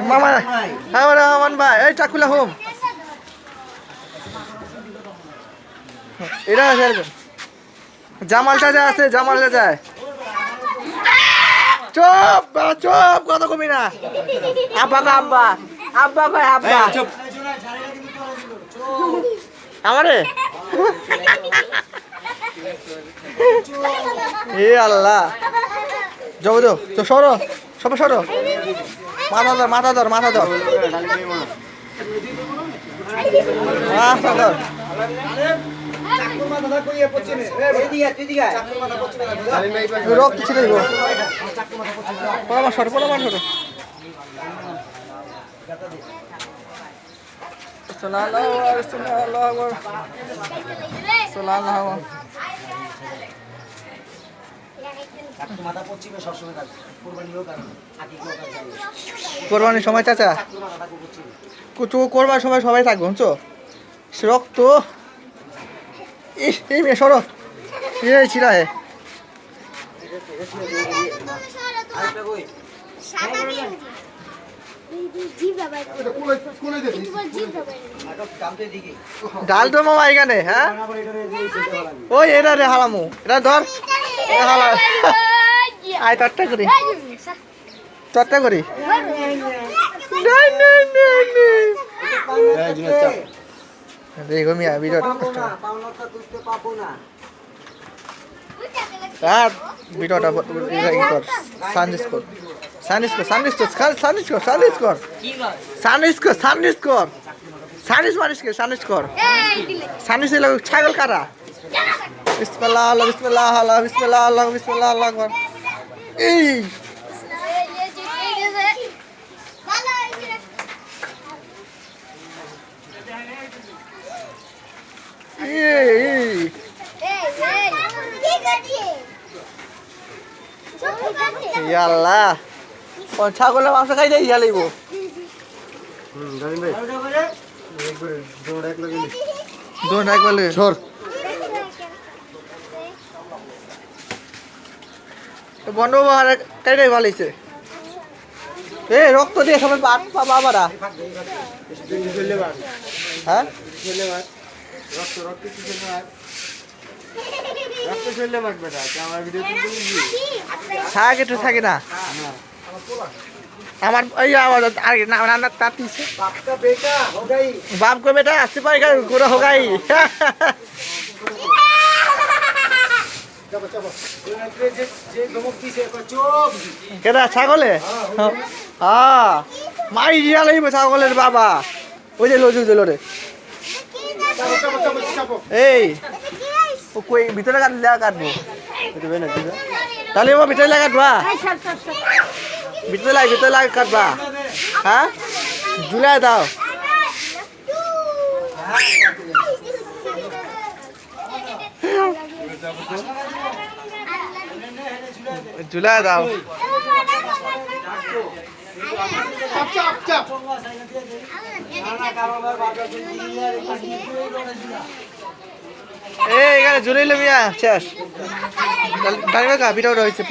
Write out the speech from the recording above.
মামা আমান ভাই এই চাকুলা হোম এরা আছে জামাল চাচা আছে জামাল চাচা চুপ চুপ কথা কবি না আব্বা আব্বা আব্বা ভাই আব্বা আমারে এ আল্লাহ যাও যাও তো সরো সব সরো মাথা ধর মাথা ধর মাথা ধর মাথা ধর রক্ত ছিল পরামর্শ পরামর্শ কোরবানির সময় চাচা কোরবানির সময় সবাই থাকবো বুঝছো রক্ত এই মেয়ে সরো এই ছিড়া হে ডাল তো মামা এখানে হ্যাঁ ওই এটা রে হালামু এটা ধর হালা আয় চট্টা করি চট্টা করি দেখো মিয়া ভিডিও আর ভিডিওটা কর সানরিস কর সানরিস কর সানরিস কর সানরিস কর সানরিস কর সানরিস কর সানরিস কর সানরিস মারিস কে সানরিস কর সানরিস এর ছাগল কারা বিসমিল্লাহ আল্লাহ বিসমিল্লাহ আল্লাহ বিসমিল্লাহ আল্লাহ বিসমিল্লাহ আল্লাহ আকবার এই আল্লাহ ছাগলের মাংস খাই যাই ইয়া লইব বন্ধ কাইটাই ভালোইছে এ রক্ত দিয়ে সবাই বাবারা হ্যাঁ থাক একটু থাকে না আমার ওই আমার রান্নার তাতিছে বাপ কো বেটা আসতে পারে গোড়া হোগাই কেটা ছাগলে হ্যাঁ মাই দিয়া লাগবে ছাগলের বাবা ওই যে লজু দিল রে এই ও কই ভিতরে কাটবো তাহলে ও ভিতরে কাটবা ভিতরে লাগে কাটবা হ্যাঁ জুলাই দাও জুলাই দাও এই এখানে জুড়ে মিয়া শেষ ভিডিও রয়েছে।